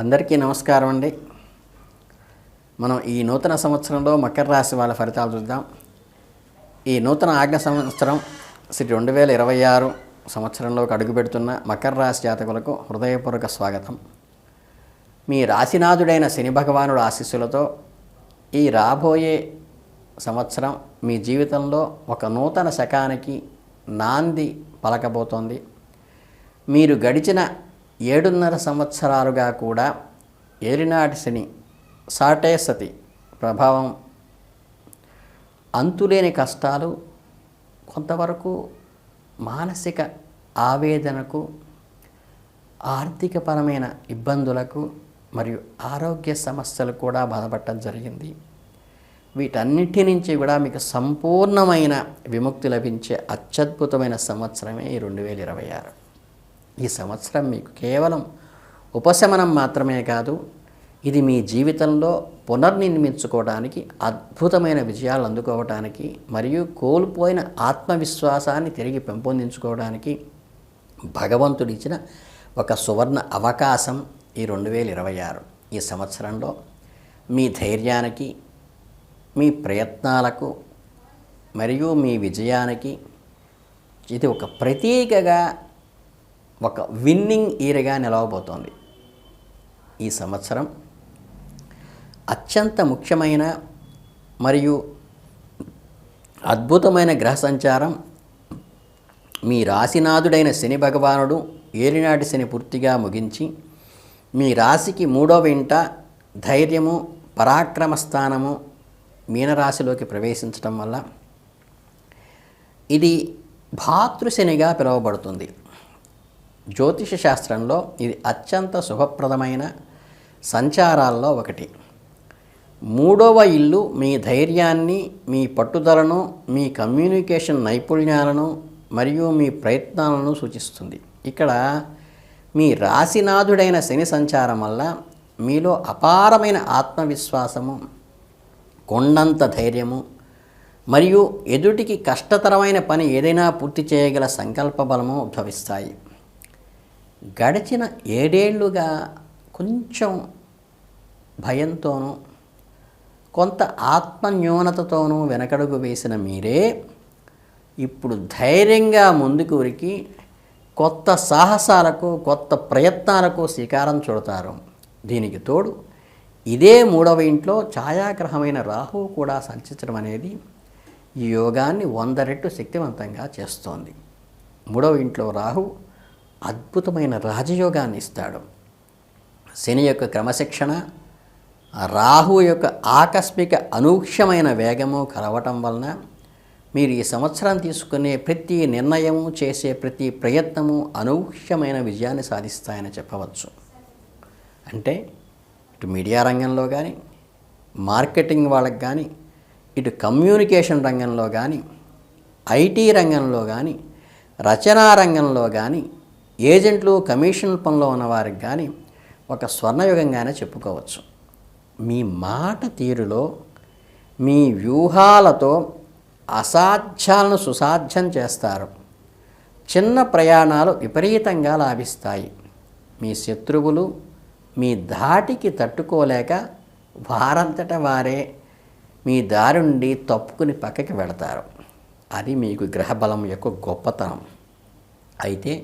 అందరికీ నమస్కారం అండి. మనం ఈ నూతన సంవత్సరంలో మకర రాశి వాళ్ళ ఫలితాలు చూద్దాం. ఈ నూతన ఆజ్ఞ సంవత్సరం శ్రీ 2026 సంవత్సరంలోకి అడుగుపెడుతున్న మకర రాశి జాతకులకు హృదయపూర్వక స్వాగతం. మీ రాశినాథుడైన శని భగవానుడు ఆశీస్సులతో ఈ రాబోయే సంవత్సరం మీ జీవితంలో ఒక నూతన శకానికి నాంది పలకబోతోంది. మీరు గడిచిన 7.5 సంవత్సరాలుగా కూడా ఏలినాటి శని సాటేసతి ప్రభావం, అంతులేని కష్టాలు, కొంతవరకు మానసిక ఆవేదనకు, ఆర్థికపరమైన ఇబ్బందులకు మరియు ఆరోగ్య సమస్యలు కూడా బాధపడటం జరిగింది. వీటన్నిటి నుంచి కూడా మీకు సంపూర్ణమైన విముక్తి లభించే అత్యద్భుతమైన సంవత్సరమే ఈ 2026. ఈ సంవత్సరం మీకు కేవలం ఉపశమనం మాత్రమే కాదు, ఇది మీ జీవితంలో పునర్నిర్మించుకోవడానికి, అద్భుతమైన విజయాలు అందుకోవడానికి మరియు కోల్పోయిన ఆత్మవిశ్వాసాన్ని తిరిగి పెంపొందించుకోవడానికి భగవంతుడిచ్చిన ఒక సువర్ణ అవకాశం ఈ 2026. ఈ సంవత్సరంలో మీ ధైర్యానికి, మీ ప్రయత్నాలకు మరియు మీ విజయానికి ఇది ఒక ప్రతీకగా, ఒక విన్నింగ్ ఇయర్గా నిలవబోతోంది. ఈ సంవత్సరం అత్యంత ముఖ్యమైన మరియు అద్భుతమైన గ్రహ సంచారం మీ రాశినాథుడైన శని భగవానుడు ఏలినాటి శని పూర్తిగా ముగించి మీ రాశికి 3వ ఇంట ధైర్యము, పరాక్రమ స్థానము మీనరాశిలోకి ప్రవేశించడం వల్ల ఇది భాతృశనిగా పిలువబడుతుంది. జ్యోతిష శాస్త్రంలో ఇది అత్యంత శుభప్రదమైన సంచారాల్లో ఒకటి. 3వ ఇల్లు మీ ధైర్యాన్ని, మీ పట్టుదలను, మీ కమ్యూనికేషన్ నైపుణ్యాలను మరియు మీ ప్రయత్నాలను సూచిస్తుంది. ఇక్కడ మీ రాశినాథుడైన శని సంచారం వల్ల మీలో అపారమైన ఆత్మవిశ్వాసము, కొండంత ధైర్యము మరియు ఎదుటికి కష్టతరమైన పని ఏదైనా పూర్తి చేయగల సంకల్ప బలము ఉద్భవిస్తాయి. గడిచిన 7 ఏళ్లుగా కొంచెం భయంతోనూ, కొంత ఆత్మన్యూనతతోనూ వెనకడుగు వేసిన మీరే ఇప్పుడు ధైర్యంగా ముందుకు ఉరికి కొత్త సాహసాలకు, కొత్త ప్రయత్నాలకు శ్రీకారం చుడతారు. దీనికి తోడు ఇదే 3వ ఇంట్లో ఛాయాగ్రహమైన రాహువు కూడా సంచరించడం అనేది ఈ యోగాన్ని 100 రెట్లు శక్తివంతంగా చేస్తోంది. 3వ ఇంట్లో రాహు అద్భుతమైన రాజయోగాన్ని ఇస్తాడు. శని యొక్క క్రమశిక్షణ, రాహు యొక్క ఆకస్మిక అనూహ్యమైన వేగము కలవటం వలన మీరు ఈ సంవత్సరం తీసుకునే ప్రతి నిర్ణయము, చేసే ప్రతి ప్రయత్నము అనూహ్యమైన విజయాన్ని సాధిస్తాయని చెప్పవచ్చు. అంటే ఇటు మీడియా రంగంలో కానీ, మార్కెటింగ్ వాళ్ళకి కానీ, ఇటు కమ్యూనికేషన్ రంగంలో కానీ, ఐటీ రంగంలో కానీ, రచనా రంగంలో కానీ, ఏజెంట్లు, కమిషన్ పనిలో ఉన్నవారికి కానీ ఒక స్వర్ణయుగంగానే చెప్పుకోవచ్చు. మీ మాట తీరులో, మీ వ్యూహాలతో అసాధ్యాలను సుసాధ్యం చేస్తారు. చిన్న ప్రయాణాలు విపరీతంగా లాభిస్తాయి. మీ శత్రువులు మీ ధాటికి తట్టుకోలేక వారంతట వారే మీ దారి నుండి తప్పుకుని పక్కకి వెళతారు. అది మీకు గ్రహబలం యొక్క గొప్పతనం. అయితే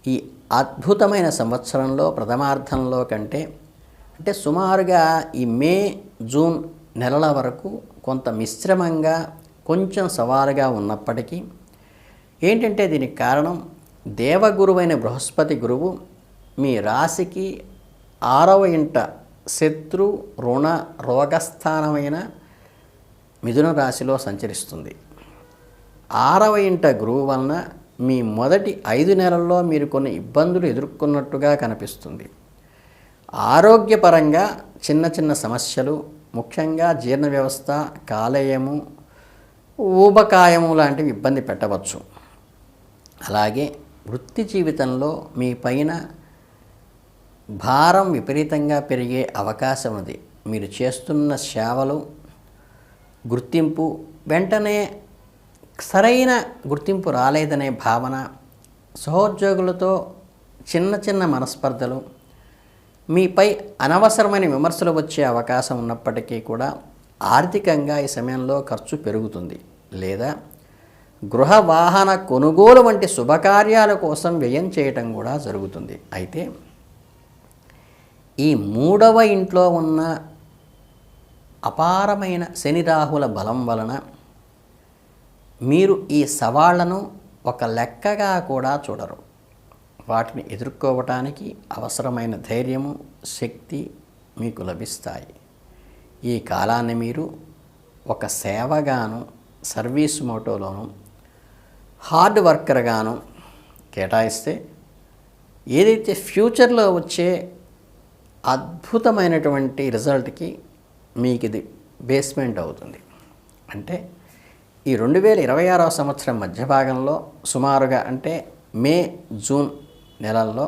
ఈ అద్భుతమైన సంవత్సరంలో ప్రథమార్థంలో కంటే, అంటే సుమారుగా ఈ మే, జూన్ నెలల వరకు కొంత మిశ్రమంగా, కొంచెం సవాలుగా ఉన్నప్పటికీ ఏంటంటే దీనికి కారణం దేవగురువైన బృహస్పతి గురువు మీ రాశికి 6వ ఇంట శత్రు, రుణ, రోగస్థానమైన మిథున రాశిలో సంచరిస్తుంది. 6వ ఇంట గురువు వలన మీ మొదటి 5 నెలల్లో మీరు కొన్ని ఇబ్బందులు ఎదుర్కొన్నట్టుగా కనిపిస్తుంది. ఆరోగ్యపరంగా చిన్న చిన్న సమస్యలు, ముఖ్యంగా జీర్ణ వ్యవస్థ, కాలేయము, ఊబకాయము లాంటివి ఇబ్బంది పెట్టవచ్చు. అలాగే వృత్తి జీవితంలో మీ పైన భారం విపరీతంగా పెరిగే అవకాశం ఉంది. మీరు చేస్తున్న సేవలు, గుర్తింపు వెంటనే సరైన గుర్తింపు రాలేదనే భావన, సహోద్యోగులతో చిన్న చిన్న మనస్పర్ధలు, మీపై అనవసరమైన విమర్శలు వచ్చే అవకాశం ఉన్నప్పటికీ కూడా ఆర్థికంగా ఈ సమయంలో ఖర్చు పెరుగుతుంది, లేదా గృహ వాహన కొనుగోలు వంటి శుభకార్యాల కోసం వ్యయం చేయటం కూడా జరుగుతుంది. అయితే ఈ 3వ ఇంట్లో ఉన్న అపారమైన శని రాహుల బలం వలన మీరు ఈ సవాళ్లను ఒక లెక్కగా కూడా చూడరు. వాటిని ఎదుర్కోవటానికి అవసరమైన ధైర్యము, శక్తి మీకు లభిస్తాయి. ఈ కాలాన్ని మీరు ఒక సేవగాను, సర్వీస్ మోటోలోను, హార్డ్ వర్కర్గాను కేటాయిస్తే ఏదైతే ఫ్యూచర్లో వచ్చే అద్భుతమైనటువంటి రిజల్ట్కి మీకు ఇది బేస్మెంట్ అవుతుంది. అంటే ఈ 2026వ సంవత్సరం మధ్య భాగంలో సుమారుగా అంటే మే, జూన్ నెలల్లో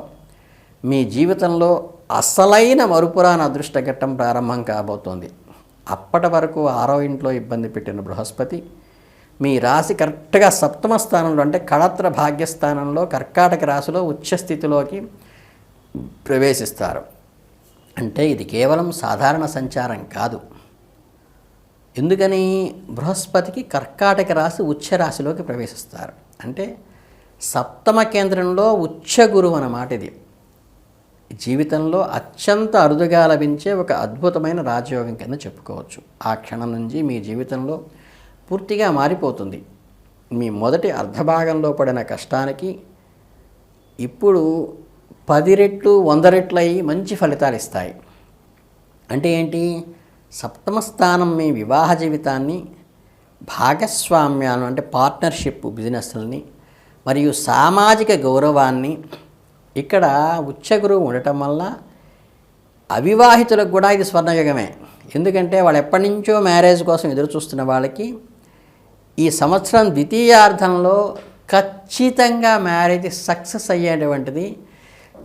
మీ జీవితంలో అసలైన మరుపురాని అదృష్ట ఘట్టం ప్రారంభం కాబోతోంది. అప్పటి వరకు 6వ ఇంట్లో ఇబ్బంది పెట్టిన బృహస్పతి మీ రాశి కరెక్ట్గా 7వ స్థానంలో అంటే కళత్ర భాగ్యస్థానంలో కర్కాటక రాశిలో ఉచ్చస్థితిలోకి ప్రవేశిస్తారు. అంటే ఇది కేవలం సాధారణ సంచారం కాదు. ఎందుకని? బృహస్పతికి కర్కాటక రాశి ఉచ్చ రాశిలోకి ప్రవేశిస్తారు. అంటే 7వ కేంద్రంలో ఉచ్చ గురువు అన్నమాట. ఇది జీవితంలో అత్యంత అరుదుగా లభించే ఒక అద్భుతమైన రాజయోగం కింద చెప్పుకోవచ్చు. ఆ క్షణం నుంచి మీ జీవితంలో పూర్తిగా మారిపోతుంది. మీ మొదటి అర్ధభాగంలో పడిన కష్టానికి ఇప్పుడు 10 రెట్లు 100 రెట్లు అయ్యి మంచి ఫలితాలు ఇస్తాయి. అంటే ఏంటి? 7వ స్థానం మీ వివాహ జీవితాన్ని, భాగస్వామ్యాలను అంటే పార్ట్నర్షిప్ బిజినెస్లని మరియు సామాజిక గౌరవాన్ని, ఇక్కడ ఉచ్చ గురువు ఉండటం వల్ల అవివాహితులకు కూడా ఇది స్వర్ణయుగమే. ఎందుకంటే వాళ్ళు ఎప్పటి నుంచో మ్యారేజ్ కోసం ఎదురు చూస్తున్న వాళ్ళకి ఈ సంవత్సరం ద్వితీయార్థంలో ఖచ్చితంగా మ్యారేజ్ సక్సెస్ అయ్యేటువంటిది,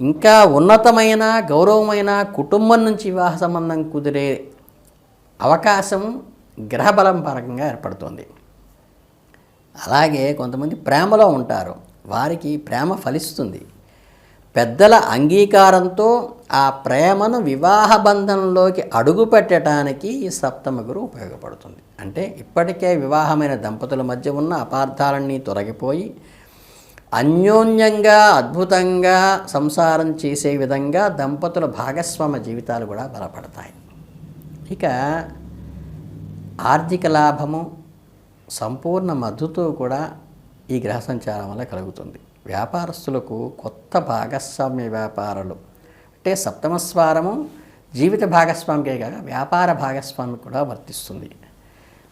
ఇంకా ఉన్నతమైన గౌరవమైన కుటుంబం నుంచి వివాహ సంబంధం కుదిరే అవకాశం గ్రహబలం పరంగా ఏర్పడుతుంది. అలాగే కొంతమంది ప్రేమలో ఉంటారు, వారికి ప్రేమ ఫలిస్తుంది. పెద్దల అంగీకారంతో ఆ ప్రేమను వివాహ బంధంలోకి అడుగు పెట్టడానికి ఈ 7వ గురువు ఉపయోగపడుతుంది. అంటే ఇప్పటికే వివాహమైన దంపతుల మధ్య ఉన్న అపార్థాలన్నీ తొలగిపోయి అన్యోన్యంగా అద్భుతంగా సంసారం చేసే విధంగా దంపతుల భాగస్వామ్య జీవితాలు కూడా బలపడతాయి. ఇక ఆర్థిక లాభము, సంపూర్ణ మద్దతు కూడా ఈ గ్రహ సంచారం వల్ల కలుగుతుంది. వ్యాపారస్తులకు కొత్త భాగస్వామ్య వ్యాపారాలు అంటే 7వ స్వారము జీవిత భాగస్వామికే కాక వ్యాపార భాగస్వామి కూడా వర్తిస్తుంది.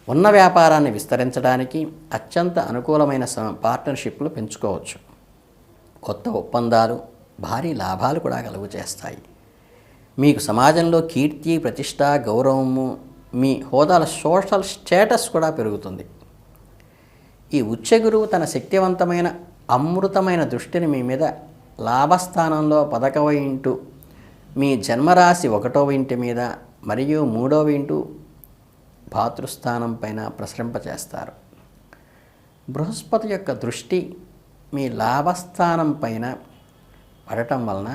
ఉన్న వ్యాపారాన్ని విస్తరించడానికి అత్యంత అనుకూలమైన పార్ట్నర్షిప్లు పెంచుకోవచ్చు. కొత్త ఒప్పందాలు భారీ లాభాలు కూడా కలుగు చేస్తాయి. మీకు సమాజంలో కీర్తి, ప్రతిష్ట, గౌరవము, మీ హోదాల సోషల్ స్టేటస్ కూడా పెరుగుతుంది. ఈ ఉచ్చ గురువు తన శక్తివంతమైన అమృతమైన దృష్టిని మీ మీద లాభస్థానంలో 11వ ఇంటు, మీ జన్మరాశి 1వ ఇంటి మీద మరియు 3వ ఇంటు భాతృస్థానం పైన ప్రసరింపచేస్తారు. బృహస్పతి యొక్క దృష్టి మీ లాభస్థానం పైన పడటం వలన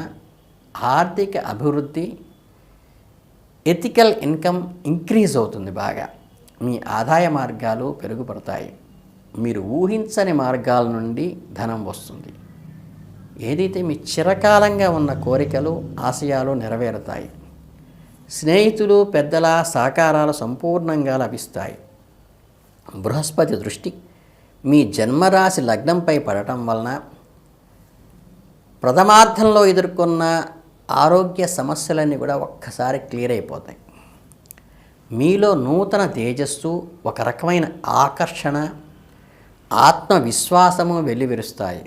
ఆర్థిక అభివృద్ధి, ఎథికల్ ఇన్కమ్ ఇంక్రీజ్ అవుతుంది. బాగా మీ ఆదాయ మార్గాలు పెరుగుపడతాయి. మీరు ఊహించని మార్గాల నుండి ధనం వస్తుంది. ఏదైతే మీ చిరకాలంగా ఉన్న కోరికలు, ఆశయాలు నెరవేరుతాయి. స్నేహితులు, పెద్దల సహకారాలు సంపూర్ణంగా లభిస్తాయి. బృహస్పతి దృష్టి మీ జన్మరాశి లగ్నంపై పడటం వలన ప్రథమార్థంలో ఎదుర్కొన్న ఆరోగ్య సమస్యలన్నీ కూడా ఒక్కసారి క్లియర్ అయిపోతాయి. మీలో నూతన తేజస్సు, ఒక రకమైన ఆకర్షణ, ఆత్మవిశ్వాసము వెల్లివిరుస్తాయి.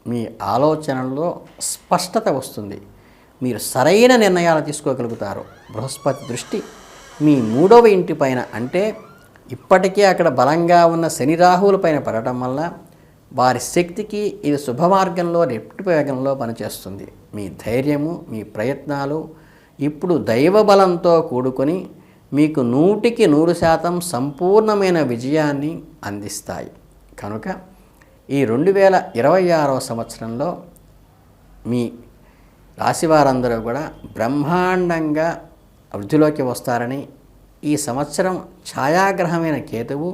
మీ ఆలోచనల్లో స్పష్టత వస్తుంది. మీరు సరైన నిర్ణయాలు తీసుకోగలుగుతారు. బృహస్పతి దృష్టి మీ 3వ ఇంటి పైన అంటే ఇప్పటికే అక్కడ బలంగా ఉన్న శని రాహువుల పైన పడటం వల్ల వారి శక్తికి ఇది శుభమార్గంలో రెట్టివేగంలో పనిచేస్తుంది. మీ ధైర్యము, మీ ప్రయత్నాలు ఇప్పుడు దైవ బలంతో కూడుకొని మీకు 100కి 100% సంపూర్ణమైన విజయాన్ని అందిస్తాయి. కనుక ఈ 2026వ సంవత్సరంలో మీ రాశివారందరూ కూడా బ్రహ్మాండంగా వృద్ధిలోకి వస్తారని, ఈ సంవత్సరం ఛాయాగ్రహమైన కేతువు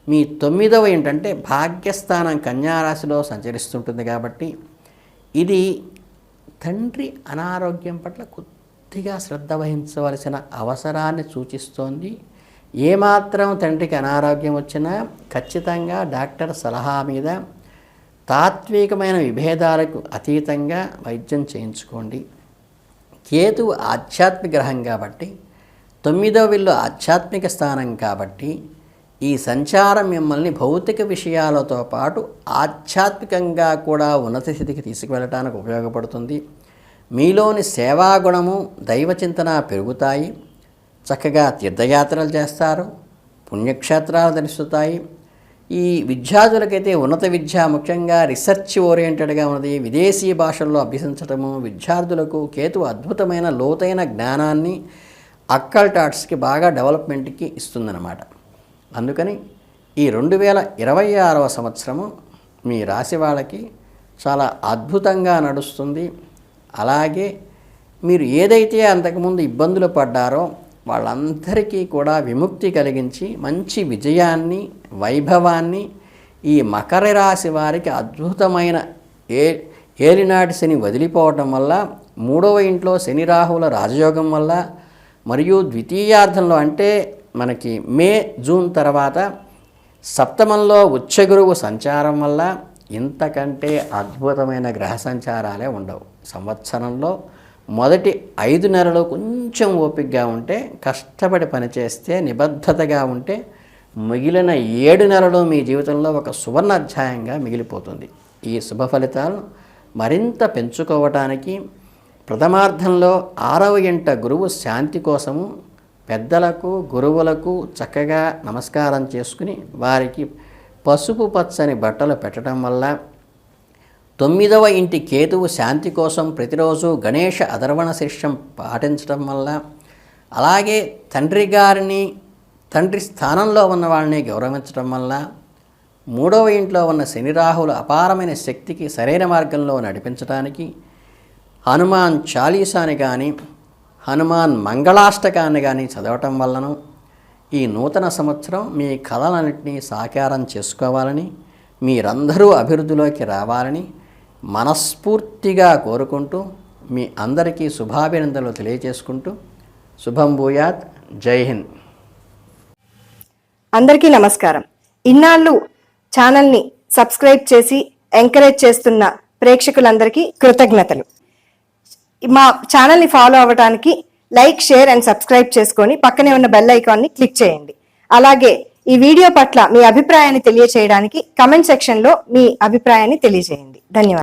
మీ 9వ ఏంటంటే భాగ్యస్థానం కన్యారాశిలో సంచరిస్తుంటుంది కాబట్టి ఇది తండ్రి అనారోగ్యం పట్ల కొద్దిగా శ్రద్ధ వహించవలసిన అవసరాన్ని సూచిస్తోంది. ఏమాత్రం తండ్రికి అనారోగ్యం వచ్చినా ఖచ్చితంగా డాక్టర్ సలహా మీద తాత్వికమైన విభేదాలకు అతీతంగా వైద్యం చేయించుకోండి. కేతువు ఆధ్యాత్మిక గ్రహం కాబట్టి 9వ ఇల్లు ఆధ్యాత్మిక స్థానం కాబట్టి ఈ సంచారం మిమ్మల్ని భౌతిక విషయాలతో పాటు ఆధ్యాత్మికంగా కూడా ఉన్నత స్థితికి తీసుకువెళ్ళటానికి ఉపయోగపడుతుంది. మీలోని సేవాగుణము దైవచింతన పెరుగుతాయి. చక్కగా తీర్థయాత్రలు చేస్తారు, పుణ్యక్షేత్రాలు దర్శిస్తాయి. ఈ విద్యార్థులకైతే ఉన్నత విద్య ముఖ్యంగా రీసెర్చ్ ఓరియంటెడ్గా ఉన్నది, విదేశీ భాషల్లో అభ్యసించడము విద్యార్థులకు కేతు అద్భుతమైన లోతైన జ్ఞానాన్ని అక్కల్ట్ ఆర్ట్స్కి బాగా డెవలప్మెంట్కి ఇస్తుందన్నమాట. అందుకని ఈ 2026వ సంవత్సరము మీ రాశి వాళ్ళకి చాలా అద్భుతంగా నడుస్తుంది. అలాగే మీరు ఏదైతే అంతకుముందు ఇబ్బందులు పడ్డారో వాళ్ళందరికీ కూడా విముక్తి కలిగించి మంచి విజయాన్ని, వైభవాన్ని ఈ మకర రాశి వారికి అద్భుతమైన ఏలినాటి శని వదిలిపోవటం వల్ల, 3వ ఇంట్లో శని రాహువుల రాజయోగం వల్ల, మరియు ద్వితీయార్థంలో అంటే మనకి మే జూన్ తర్వాత సప్తమంలో ఉచ్చగురువు సంచారం వల్ల ఇంతకంటే అద్భుతమైన గ్రహ సంచారాలే ఉండవు. సంవత్సరంలో మొదటి 5 నెలలు కొంచెం ఓపికగా ఉంటే, కష్టపడి పనిచేస్తే, నిబద్ధతగా ఉంటే మిగిలిన 7 నెలలు మీ జీవితంలో ఒక సువర్ణ అధ్యాయంగా మిగిలిపోతుంది. ఈ శుభ ఫలితాలను మరింత పెంచుకోవటానికి ప్రథమార్థంలో 6వ ఇంట గురువు శాంతి కోసము పెద్దలకు గురువులకు చక్కగా నమస్కారం చేసుకుని వారికి పసుపు పచ్చని బట్టలు పెట్టడం వల్ల, 9వ ఇంటి కేతువు శాంతి కోసం ప్రతిరోజు గణేష అధర్వణ శిష్యం పాటించడం వల్ల, అలాగే తండ్రి స్థానంలో ఉన్న వాళ్ళని గౌరవించడం వల్ల, 3వ ఇంట్లో ఉన్న శని రాహువుల అపారమైన శక్తికి సరైన మార్గంలో నడిపించడానికి హనుమాన్ చాలీసాని కానీ హనుమాన్ మంగళాష్టకాన్ని కానీ చదవటం వలన ఈ నూతన సంవత్సరం మీ కళలన్నింటినీ సాకారం చేసుకోవాలని, మీరందరూ అభివృద్ధిలోకి రావాలని మనస్ఫూర్తిగా కోరుకుంటూ మీ అందరికీ శుభాభినందనలు తెలియజేసుకుంటూ శుభం భూయాత్. జై హింద్. అందరికీ నమస్కారం. ఇన్నాళ్ళు ఛానల్ని సబ్స్క్రైబ్ చేసి ఎంకరేజ్ చేస్తున్న ప్రేక్షకులందరికీ కృతజ్ఞతలు. మా ఛానల్ని ఫాలో అవ్వడానికి లైక్, షేర్ అండ్ సబ్స్క్రైబ్ చేసుకొని పక్కనే ఉన్న బెల్ ఐకాన్ని క్లిక్ చేయండి. అలాగే ఈ వీడియో పట్ల మీ అభిప్రాయాన్ని తెలియచేయడానికి కమెంట్ సెక్షన్లో మీ అభిప్రాయాన్ని తెలియజేయండి. ధన్యవాదాలు.